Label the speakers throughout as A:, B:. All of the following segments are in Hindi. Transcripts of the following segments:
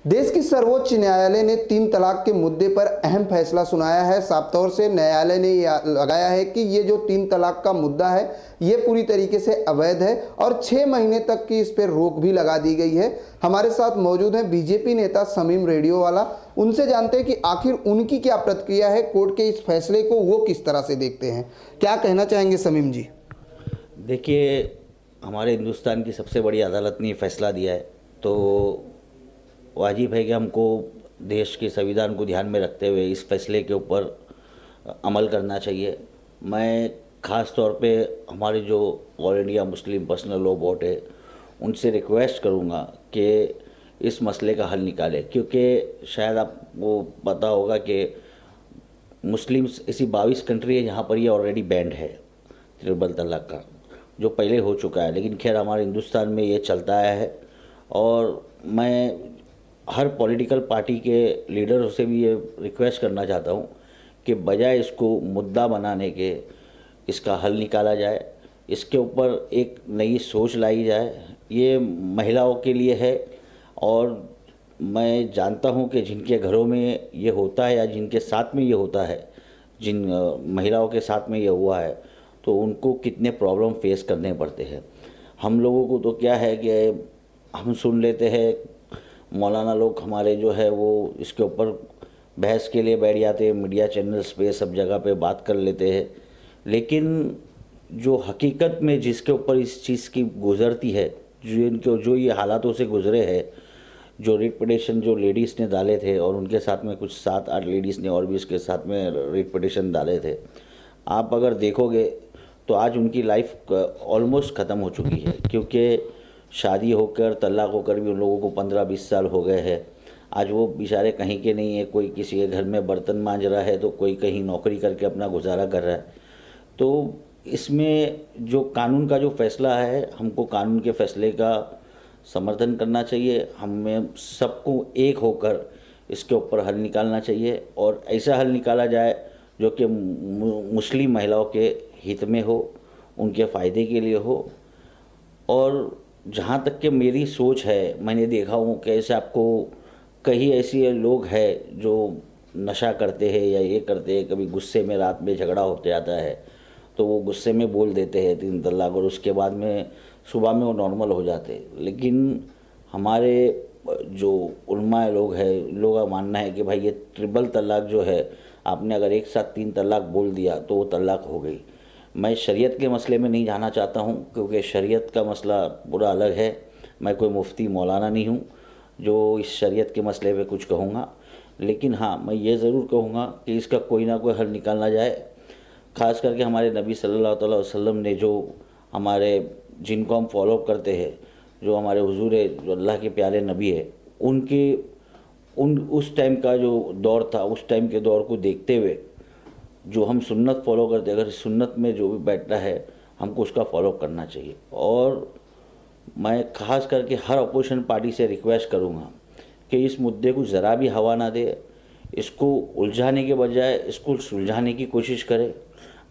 A: देश की सर्वोच्च न्यायालय ने 3 तलाक के मुद्दे पर अहम फैसला सुनाया है। साफ तौर से न्यायालय ने लगाया है कि ये जो 3 तलाक का मुद्दा है ये पूरी तरीके से अवैध है और 6 महीने तक की इस पर रोक भी लगा दी गई है। हमारे साथ मौजूद हैं बीजेपी नेता शमीम रेडियोवाला। उनसे जानते हैं कि आखिर उनकी क्या प्रतिक्रिया है, कोर्ट के इस फैसले को वो किस तरह से देखते हैं। क्या कहना चाहेंगे शमीम जी?
B: देखिए, हमारे हिंदुस्तान की सबसे बड़ी अदालत ने फैसला दिया है तो वाजिब है कि हमको देश के संविधान को ध्यान में रखते हुए इस फैसले के ऊपर अमल करना चाहिए। मैं ख़ास तौर पे हमारे जो all India Muslim personal law board है उनसे रिक्वेस्ट करूँगा कि इस मसले का हल निकालें, क्योंकि शायद आपको पता होगा कि मुस्लिम्स ऐसी 22 कंट्री है जहाँ पर ये ऑलरेडी बैंड है ट्रिपल तलाक का, जो पहले हो चुका है। लेकिन खैर हमारे हिंदुस्तान में ये चलता आया है और मैं हर पॉलिटिकल पार्टी के लीडरों से भी ये रिक्वेस्ट करना चाहता हूँ कि बजाय इसको मुद्दा बनाने के इसका हल निकाला जाए, इसके ऊपर एक नई सोच लाई जाए। ये महिलाओं के लिए है और मैं जानता हूँ कि जिनके घरों में ये होता है या जिनके साथ में ये होता है, जिन महिलाओं के साथ में ये हुआ है, तो उनको कितने प्रॉब्लम फेस करने पड़ते हैं। हम लोगों को तो क्या है कि हम सुन लेते हैं, मौलाना लोग हमारे जो है वो इसके ऊपर बहस के लिए बैठ जाते हैं, मीडिया चैनल्स पे सब जगह पे बात कर लेते हैं, लेकिन जो हकीकत में जिसके ऊपर इस चीज़ की गुजरती है, जो ये हालातों से गुजरे हैं, जो रिट पिटीशन जो लेडीज़ ने डाले थे और उनके साथ में कुछ 7-8 लेडीज़ ने और भी इसके साथ में रिट पिटीशन डाले थे, आप अगर देखोगे तो आज उनकी लाइफ ऑलमोस्ट ख़त्म हो चुकी है, क्योंकि शादी होकर तलाक होकर भी उन लोगों को 15-20 साल हो गए हैं। आज वो बेचारे कहीं के नहीं है, कोई किसी के घर में बर्तन मांज रहा है तो कोई कहीं नौकरी करके अपना गुजारा कर रहा है। तो इसमें जो कानून का जो फैसला है, हमको कानून के फैसले का समर्थन करना चाहिए। हमें सबको एक होकर इसके ऊपर हल निकालना चाहिए और ऐसा हल निकाला जाए जो कि मुस्लिम महिलाओं के हित में हो, उनके फ़ायदे के लिए हो। और जहाँ तक कि मेरी सोच है, मैंने देखा हूँ कि ऐसे आपको कई ऐसे लोग हैं जो नशा करते हैं या ये करते हैं, कभी गुस्से में रात में झगड़ा होते जाता है तो वो गुस्से में बोल देते हैं 3 तलाक और उसके बाद में सुबह में वो नॉर्मल हो जाते हैं। लेकिन हमारे जो उलमा लोग हैं, उन लोगों का मानना है कि भाई ये ट्रिपल तलाक जो है, आपने अगर एक साथ 3 तलाक बोल दिया तो वो तलाक हो गई। मैं शरीयत के मसले में नहीं जाना चाहता हूँ, क्योंकि शरीयत का मसला पूरा अलग है। मैं कोई मुफ्ती मौलाना नहीं हूँ जो इस शरीयत के मसले पे कुछ कहूँगा, लेकिन हाँ मैं ये ज़रूर कहूँगा कि इसका कोई ना कोई हल निकालना जाए। ख़ास करके हमारे नबी सल्लल्लाहु अलैहि वसल्लम ने जो हमारे जिनको हम फॉलो करते हैं, जो हमारे हुजूर है, जो अल्लाह के प्यारे नबी है, उस टाइम का जो दौर था, उस टाइम के दौर को देखते हुए जो हम सुन्नत फॉलो करते हैं, अगर सुन्नत में जो भी बैठता है हमको उसका फॉलो करना चाहिए। और मैं ख़ास करके हर अपोजिशन पार्टी से रिक्वेस्ट करूँगा कि इस मुद्दे को ज़रा भी हवा ना दे, इसको उलझाने के बजाय इसको सुलझाने की कोशिश करे।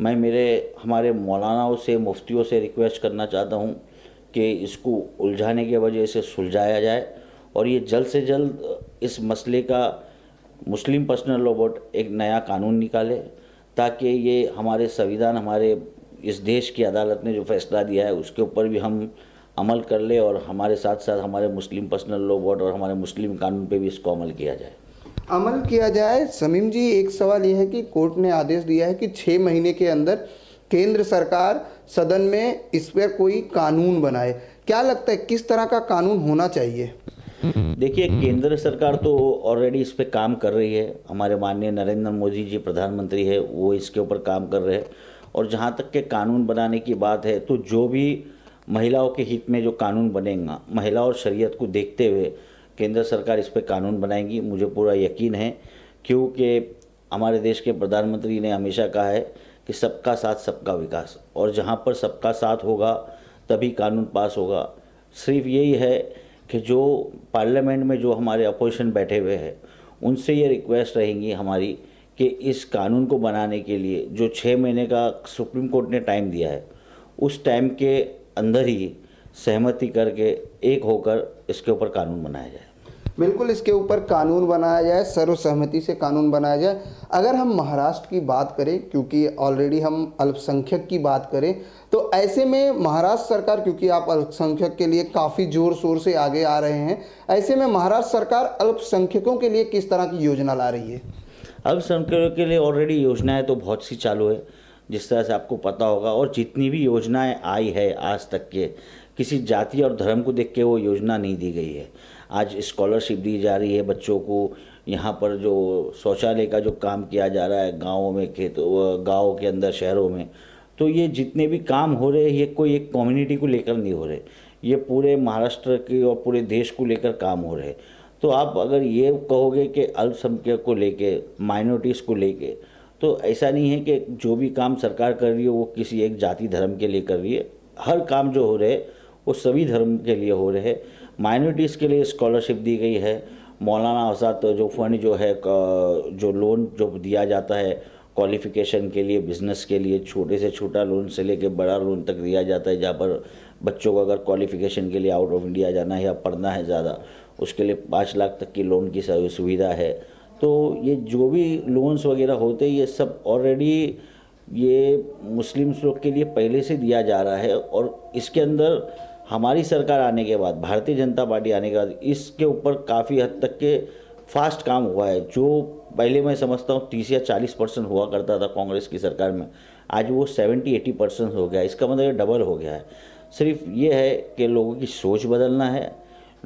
B: मैं हमारे मौलानाओं से, मुफ्तियों से रिक्वेस्ट करना चाहता हूँ कि इसको उलझाने के वजह से सुलझाया जाए और ये जल्द से जल्द इस मसले का मुस्लिम पर्सनल लॉ बोर्ड एक नया कानून निकाले, ताकि ये हमारे संविधान, हमारे इस देश की अदालत ने जो फैसला दिया है उसके ऊपर भी हम अमल कर ले और हमारे साथ साथ हमारे मुस्लिम पर्सनल लॉ बोर्ड और हमारे मुस्लिम कानून पे भी इसको अमल किया जाए।
A: शमीम जी, एक सवाल यह है कि कोर्ट ने आदेश दिया है कि 6 महीने के अंदर केंद्र सरकार सदन में इस पर कोई कानून बनाए। क्या लगता है किस तरह का कानून होना चाहिए?
B: देखिए, केंद्र सरकार तो ऑलरेडी इस पे काम कर रही है। हमारे माननीय नरेंद्र मोदी जी प्रधानमंत्री है, वो इसके ऊपर काम कर रहे हैं। और जहाँ तक के कानून बनाने की बात है, तो जो भी महिलाओं के हित में जो कानून बनेगा, महिला और शरीयत को देखते हुए केंद्र सरकार इस पे कानून बनाएगी, मुझे पूरा यकीन है। क्योंकि हमारे देश के प्रधानमंत्री ने हमेशा कहा है कि सबका साथ सबका विकास, और जहाँ पर सबका साथ होगा तभी कानून पास होगा। सिर्फ यही है कि जो पार्लियामेंट में जो हमारे अपोजिशन बैठे हुए हैं उनसे ये रिक्वेस्ट रहेंगी हमारी कि इस कानून को बनाने के लिए जो 6 महीने का सुप्रीम कोर्ट ने टाइम दिया है, उस टाइम के अंदर ही सहमति करके एक होकर इसके ऊपर कानून बनाया जाए।
A: बिल्कुल इसके ऊपर कानून बनाया जाए, सर्वसहमति से कानून बनाया जाए। अगर हम महाराष्ट्र की बात करें, क्योंकि ऑलरेडी हम अल्पसंख्यक की बात करें, तो ऐसे में महाराष्ट्र सरकार, क्योंकि आप अल्पसंख्यक के लिए काफ़ी जोर शोर से आगे आ रहे हैं, ऐसे में महाराष्ट्र सरकार अल्पसंख्यकों के लिए किस तरह की योजना ला रही है?
B: अल्पसंख्यकों के लिए ऑलरेडी योजनाएं तो बहुत सी चालू है, जिस तरह से आपको पता होगा। और जितनी भी योजनाएं आई है आज तक के, किसी जाति और धर्म को देख के वो योजना नहीं दी गई है। आज स्कॉलरशिप दी जा रही है बच्चों को, यहाँ पर जो शौचालय का जो काम किया जा रहा है गाँवों में, गाँव के अंदर, शहरों में, तो ये जितने भी काम हो रहे हैं ये कोई एक कम्युनिटी को लेकर नहीं हो रहे, ये पूरे महाराष्ट्र के और पूरे देश को लेकर काम हो रहे हैं। तो आप अगर ये कहोगे कि अल्पसंख्यक को लेके, माइनॉरिटीज़ को लेके, तो ऐसा नहीं है कि जो भी काम सरकार कर रही है वो किसी एक जाति धर्म के लिए कर रही है। हर काम जो हो रहे हैं वो सभी धर्म के लिए हो रहे हैं। माइनॉरिटीज़ के लिए स्कॉलरशिप दी गई है, मौलाना आज़ाद जो फंड जो है, जो लोन जो दिया जाता है क्वालिफिकेशन के लिए, बिजनेस के लिए, छोटे से छोटा लोन से लेकर बड़ा लोन तक दिया जाता है, जहाँ पर बच्चों को अगर क्वालिफिकेशन के लिए आउट ऑफ इंडिया जाना है या पढ़ना है ज़्यादा, उसके लिए 5 लाख तक की लोन की सुविधा है। तो ये जो भी लोन्स वगैरह होते हैं ये सब ऑलरेडी ये मुस्लिम्स लोग के लिए पहले से दिया जा रहा है। और इसके अंदर हमारी सरकार आने के बाद, भारतीय जनता पार्टी आने के बाद, इसके ऊपर काफ़ी हद तक के फास्ट काम हुआ है। जो पहले मैं समझता हूँ 30 या 40% हुआ करता था कांग्रेस की सरकार में, आज वो 70-80% हो गया। इसका मतलब ये डबल हो गया है। सिर्फ ये है कि लोगों की सोच बदलना है,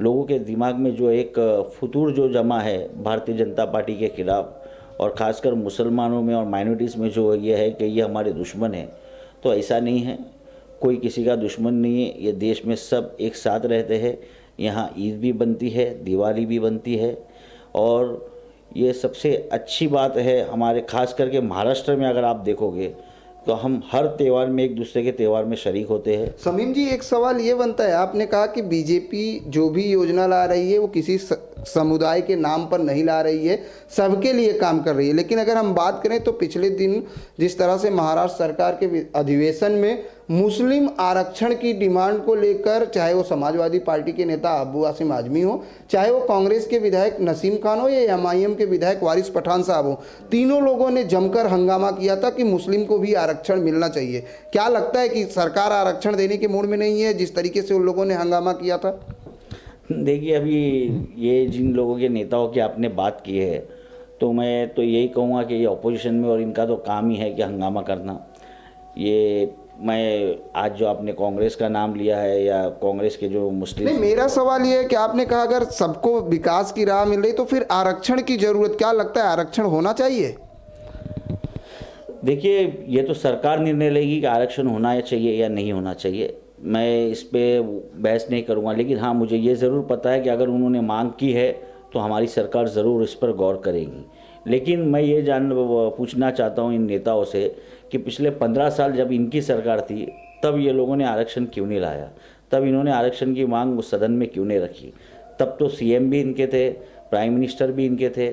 B: लोगों के दिमाग में जो एक फतूर जो जमा है भारतीय जनता पार्टी के खिलाफ, और ख़ासकर मुसलमानों में और माइनॉरिटीज़ में जो ये है कि ये हमारे दुश्मन हैं, तो ऐसा नहीं है। कोई किसी का दुश्मन नहीं है। ये देश में सब एक साथ रहते हैं। यहाँ ईद भी बनती है, दिवाली भी बनती है, और ये सबसे अच्छी बात है हमारे, खास करके महाराष्ट्र में अगर आप देखोगे तो हम हर त्यौहार में एक दूसरे के त्यौहार में शरीक होते हैं।
A: समीम जी, एक सवाल ये बनता है, आपने कहा कि बीजेपी जो भी योजना ला रही है वो किसी समुदाय के नाम पर नहीं ला रही है, सबके लिए काम कर रही है। लेकिन अगर हम बात करें तो पिछले दिन जिस तरह से महाराष्ट्र सरकार के अधिवेशन में मुस्लिम आरक्षण की डिमांड को लेकर, चाहे वो समाजवादी पार्टी के नेता अबू आसिम आजमी हो, चाहे वो कांग्रेस के विधायक नसीम खान हो, या एमआईएम के विधायक वारिस पठान साहब हो, तीनों लोगों ने जमकर हंगामा किया था कि मुस्लिम को भी आरक्षण मिलना चाहिए। क्या लगता है कि सरकार आरक्षण देने के मूड में नहीं है जिस तरीके से उन लोगों ने हंगामा किया था?
B: देखिए, अभी ये जिन लोगों के नेताओं की आपने बात की है, तो मैं तो यही कहूँगा कि ये ऑपोजिशन में, और इनका तो काम ही है कि हंगामा करना। ये मैं आज जो आपने कांग्रेस का नाम लिया है या कांग्रेस के जो मुस्लिम,
A: नहीं, मेरा सवाल ये है कि आपने कहा अगर सबको विकास की राह मिल रही तो फिर आरक्षण की जरूरत, क्या लगता है आरक्षण होना चाहिए?
B: देखिए, ये तो सरकार निर्णय लेगी कि आरक्षण होना चाहिए या नहीं होना चाहिए। मैं इस पे बहस नहीं करूँगा, लेकिन हाँ, मुझे ये ज़रूर पता है कि अगर उन्होंने मांग की है तो हमारी सरकार ज़रूर इस पर गौर करेगी। लेकिन मैं ये पूछना चाहता हूँ इन नेताओं से कि पिछले 15 साल जब इनकी सरकार थी तब ये लोगों ने आरक्षण क्यों नहीं लाया? तब इन्होंने आरक्षण की मांग उस सदन में क्यों नहीं रखी? तब तो सीएम भी इनके थे, प्राइम मिनिस्टर भी इनके थे,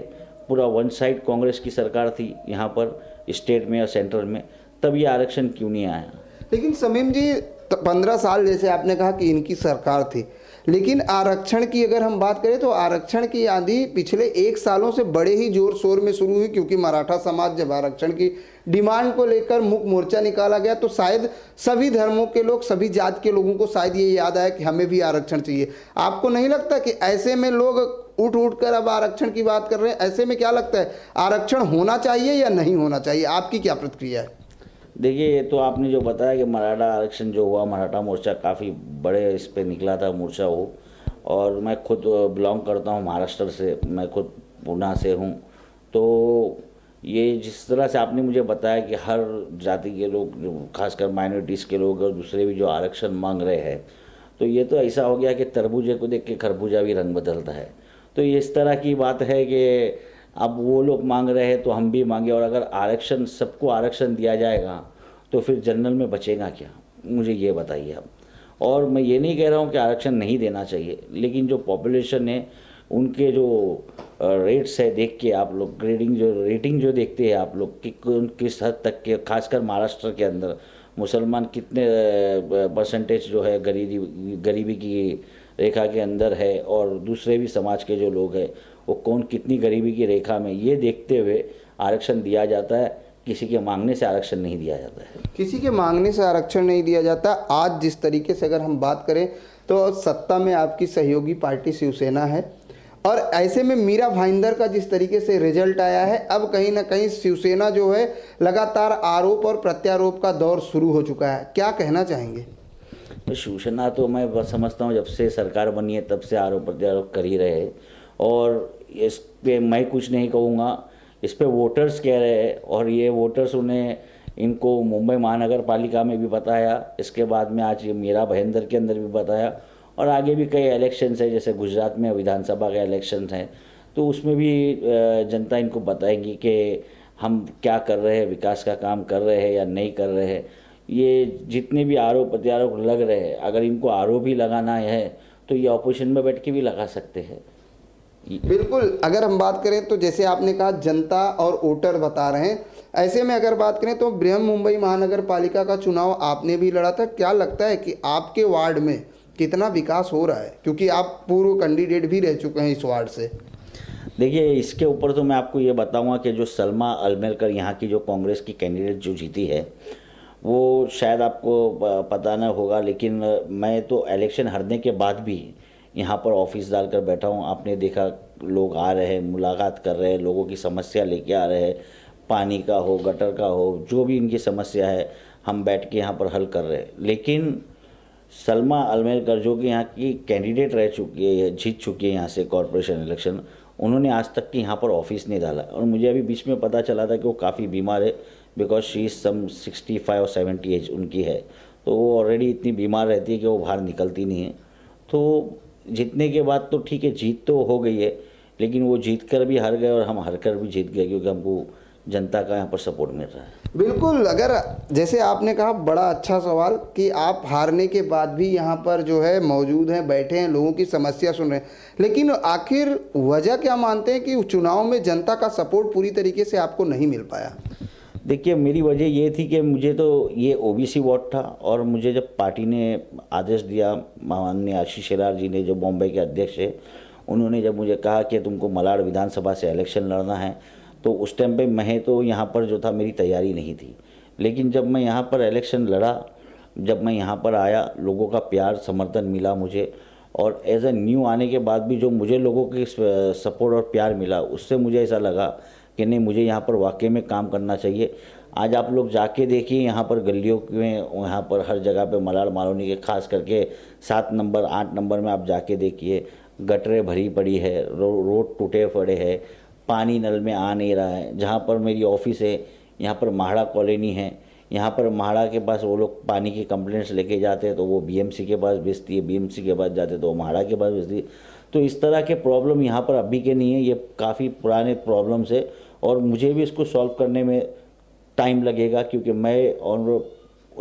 B: पूरा वन साइड कांग्रेस की सरकार थी यहाँ पर स्टेट में और सेंट्रल में, तब ये आरक्षण क्यों नहीं आया?
A: लेकिन समीम जी, 15 साल जैसे आपने कहा कि इनकी सरकार थी, लेकिन आरक्षण की अगर हम बात करें तो आरक्षण की आंधी पिछले 1 सालों से बड़े ही जोर शोर में शुरू हुई, क्योंकि मराठा समाज जब आरक्षण की डिमांड को लेकर मुख्य मोर्चा निकाला गया तो शायद सभी धर्मों के लोग, सभी जात के लोगों को शायद ये याद आया कि हमें भी आरक्षण चाहिए। आपको नहीं लगता कि ऐसे में लोग उठ उठ कर अब आरक्षण की बात कर रहे हैं? ऐसे में क्या लगता है, आरक्षण होना चाहिए या नहीं होना चाहिए? आपकी क्या प्रतिक्रिया है?
B: देखिए, ये तो आपने जो बताया कि मराठा आरक्षण जो हुआ, मराठा मोर्चा काफ़ी बड़े इस पे निकला था मोर्चा वो, और मैं खुद बिलोंग करता हूँ महाराष्ट्र से, मैं खुद पुणे से हूँ। तो ये जिस तरह से आपने मुझे बताया कि हर जाति के लोग, खासकर माइनॉरिटीज़ के लोग और दूसरे भी जो आरक्षण मांग रहे हैं, तो ये तो ऐसा हो गया कि तरबूजे को देख के खरबूजा भी रंग बदलता है। तो ये इस तरह की बात है कि अब वो लोग मांग रहे हैं तो हम भी मांगे, और अगर आरक्षण, सबको आरक्षण दिया जाएगा तो फिर जनरल में बचेगा क्या? मुझे ये बताइए आप। और मैं ये नहीं कह रहा हूँ कि आरक्षण नहीं देना चाहिए, लेकिन जो पॉपुलेशन है उनके जो रेट्स है देख के आप लोग, रेटिंग जो देखते हैं आप लोग कि किस हद तक के, खासकर महाराष्ट्र के अंदर मुसलमान कितने परसेंटेज जो है गरीबी की रेखा के अंदर है और दूसरे भी समाज के जो लोग हैं वो कौन कितनी गरीबी की रेखा में, ये देखते हुए आरक्षण दिया जाता है। किसी के मांगने से आरक्षण नहीं दिया जाता है।
A: किसी के मांगने से आरक्षण नहीं दिया जाता। आज जिस तरीके से अगर हम बात करें तो सत्ता में आपकी सहयोगी पार्टी शिवसेना है, और ऐसे में मीरा भाईंदर का जिस तरीके से रिजल्ट आया है, अब कहीं ना कहीं शिवसेना जो है लगातार आरोप और प्रत्यारोप का दौर शुरू हो चुका है। क्या कहना चाहेंगे?
B: तो शिवसेना तो मैं बस समझता हूँ जब से सरकार बनी है तब से आरोप प्रत्यारोप कर ही रहे हैं, और इस पे मैं कुछ नहीं कहूँगा, इस पे वोटर्स कह रहे हैं। और ये वोटर्स उन्हें इनको मुंबई महानगर पालिका में भी बताया, इसके बाद में आज ये मीरा भाईंदर के अंदर भी बताया, और आगे भी कई इलेक्शंस है, जैसे गुजरात में विधानसभा के इलेक्शंस हैं, तो उसमें भी जनता इनको बताएगी कि हम क्या कर रहे हैं, विकास का काम कर रहे हैं या नहीं कर रहे हैं। ये जितने भी आरोप प्रत्यारोप लग रहे हैं, अगर इनको आरोप ही लगाना है तो ये ऑपोजिशन में बैठ के भी लगा सकते हैं।
A: बिल्कुल, अगर हम बात करें तो जैसे आपने कहा जनता और वोटर बता रहे हैं, ऐसे में अगर बात करें तो बृहन मुंबई महानगर पालिका का चुनाव आपने भी लड़ा था। क्या लगता है कि आपके वार्ड में कितना विकास हो रहा है, क्योंकि आप पूर्व कैंडिडेट भी रह चुके हैं इस वार्ड से?
B: देखिए, इसके ऊपर तो मैं आपको ये बताऊंगा कि जो सलमा अलमेलकर यहाँ की जो कांग्रेस की कैंडिडेट जो जीती है, वो शायद आपको पता ना होगा, लेकिन मैं तो इलेक्शन हारने के बाद भी यहाँ पर ऑफिस डालकर बैठा हूँ। आपने देखा लोग आ रहे हैं, मुलाकात कर रहे हैं, लोगों की समस्या लेके आ रहे हैं, पानी का हो, गटर का हो, जो भी इनकी समस्या है हम बैठ के यहाँ पर हल कर रहे हैं। लेकिन सलमा अलमेलकर जो कि यहाँ की कैंडिडेट रह चुकी है, जीत चुकी है यहाँ से कॉरपोरेशन इलेक्शन, उन्होंने आज तक कि यहाँ पर ऑफिस नहीं डाला। और मुझे अभी बीच में पता चला था कि वो काफ़ी बीमार है, बिकॉज शी इज़ सम 65 और 70 एज उनकी है, तो वो ऑलरेडी इतनी बीमार रहती है कि वो बाहर निकलती नहीं है। तो जीतने के बाद तो ठीक है, जीत तो हो गई है, लेकिन वो जीत कर भी हार गए और हम हार कर भी जीत गए, क्योंकि हमको जनता का यहाँ पर सपोर्ट मिल रहा है।
A: बिल्कुल, अगर जैसे आपने कहा, बड़ा अच्छा सवाल कि आप हारने के बाद भी यहाँ पर जो है मौजूद हैं, बैठे हैं, लोगों की समस्या सुन रहे हैं, लेकिन आखिर वजह क्या मानते हैं कि चुनाव में जनता का सपोर्ट पूरी तरीके से आपको नहीं मिल पाया?
B: देखिए, मेरी वजह ये थी कि मुझे तो ये ओबीसी वार्ड था, और मुझे जब पार्टी ने आदेश दिया, माननीय आशीष शेलार जी ने जो बॉम्बे के अध्यक्ष है, उन्होंने जब मुझे कहा कि तुमको मलाड विधानसभा से इलेक्शन लड़ना है, तो उस टाइम पे मैं तो यहाँ पर जो था मेरी तैयारी नहीं थी। लेकिन जब मैं यहाँ पर इलेक्शन लड़ा, जब मैं यहाँ पर आया, लोगों का प्यार समर्थन मिला मुझे, और एज ए न्यू आने के बाद भी जो मुझे लोगों के सपोर्ट और प्यार मिला, उससे मुझे ऐसा लगा कि नहीं, मुझे यहाँ पर वाकई में काम करना चाहिए। आज आप लोग जाके देखिए, यहाँ पर गलियों में, यहाँ पर हर जगह पे मलाड मालोनी के, खास करके 7 नंबर 8 नंबर में आप जाके देखिए, गटरें भरी पड़ी है, रोड टूटे पड़े हैं, पानी नल में आ नहीं रहा है। जहाँ पर मेरी ऑफिस है, यहाँ पर माहड़ा कॉलोनी है, यहाँ पर माहड़ा के पास वो लोग पानी की कंप्लेंट्स लेके जाते हैं तो वो बीएमसी के पास भेजती है, बीएमसी के पास जाते तो वो माहड़ा के पास भेजती है। तो इस तरह के प्रॉब्लम यहाँ पर अभी के नहीं है, ये काफ़ी पुराने प्रॉब्लम्स है, और मुझे भी इसको सॉल्व करने में टाइम लगेगा, क्योंकि मैं और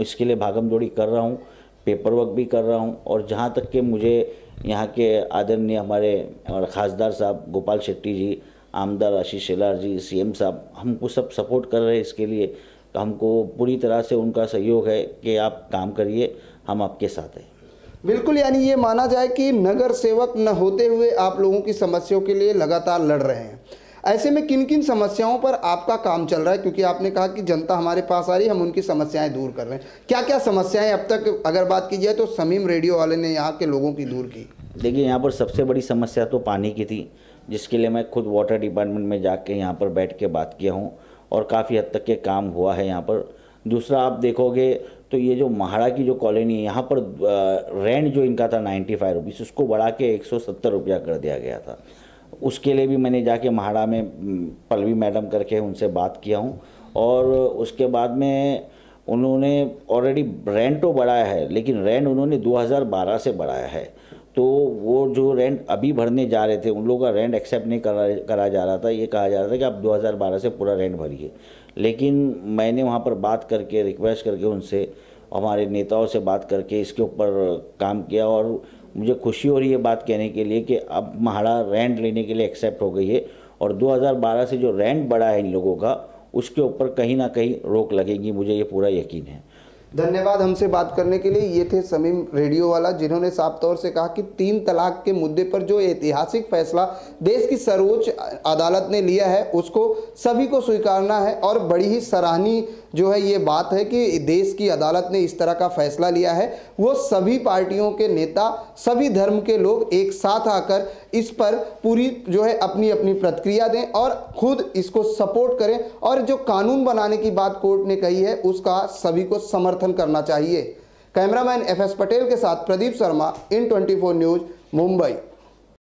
B: इसके लिए भागम दौड़ी कर रहा हूँ, पेपर वर्क भी कर रहा हूँ। और जहाँ तक कि मुझे यहाँ के आदरणीय हमारे खासदार साहब गोपाल शेट्टी जी, आमदार आशीष शेलार जी, सीएम साहब, हमको सब सपोर्ट कर रहे हैं इसके लिए। तो हमको पूरी तरह से उनका सहयोग है कि आप काम करिए, हम आपके साथ हैं।
A: बिल्कुल, यानी ये माना जाए कि नगर सेवक न होते हुए आप लोगों की समस्याओं के लिए लगातार लड़ रहे हैं। ऐसे में किन किन समस्याओं पर आपका काम चल रहा है? क्योंकि आपने कहा कि जनता हमारे पास आ रही है, हम उनकी समस्याएं दूर कर रहे हैं। क्या क्या समस्याएं अब तक अगर बात की जाए तो समीम रेडियो वाले ने यहाँ के लोगों की दूर की?
B: देखिए, यहाँ पर सबसे बड़ी समस्या तो पानी की थी, जिसके लिए मैं खुद वाटर डिपार्टमेंट में जाके यहाँ पर बैठ के बात किया हूँ, और काफ़ी हद तक के काम हुआ है यहाँ पर। दूसरा, आप देखोगे तो ये जो माहड़ा की जो कॉलोनी है, यहाँ पर रेंट जो इनका था 95 रुपीज़, उसको बढ़ा के 170 रुपया कर दिया गया था। उसके लिए भी मैंने जाके माहड़ा में पल्लवी मैडम करके उनसे बात किया हूँ, और उसके बाद में उन्होंने ऑलरेडी रेंट तो बढ़ाया है, लेकिन रेंट उन्होंने 2012 से बढ़ाया है। तो वो जो रेंट अभी भरने जा रहे थे, उन लोगों का रेंट एक्सेप्ट नहीं करा जा रहा था। ये कहा जा रहा था कि आप 2012 से पूरा रेंट भरिए। लेकिन मैंने वहाँ पर बात करके, रिक्वेस्ट करके उनसे, हमारे नेताओं से बात करके इसके ऊपर काम किया, और मुझे खुशी हो रही है बात कहने के लिए कि अब माहड़ा रेंट लेने के लिए एक्सेप्ट हो गई है, और 2012 से जो रेंट बढ़ा है इन लोगों का, उसके ऊपर कहीं ना कहीं रोक लगेगी, मुझे ये पूरा यकीन है।
A: धन्यवाद हमसे बात करने के लिए। ये थे समीम रेडियो वाला, जिन्होंने साफ तौर से कहा कि 3 तलाक के मुद्दे पर जो ऐतिहासिक फैसला देश की सर्वोच्च अदालत ने लिया है उसको सभी को स्वीकारना है और बड़ी ही सराहनीय जो है ये बात है कि देश की अदालत ने इस तरह का फैसला लिया है। वो सभी पार्टियों के नेता, सभी धर्म के लोग एक साथ आकर इस पर पूरी जो है अपनी अपनी प्रतिक्रिया दें और खुद इसको सपोर्ट करें, और जो कानून बनाने की बात कोर्ट ने कही है उसका सभी को समर्थन करना चाहिए। कैमरामैन FS पटेल के साथ प्रदीप शर्मा, IN24 न्यूज, मुंबई।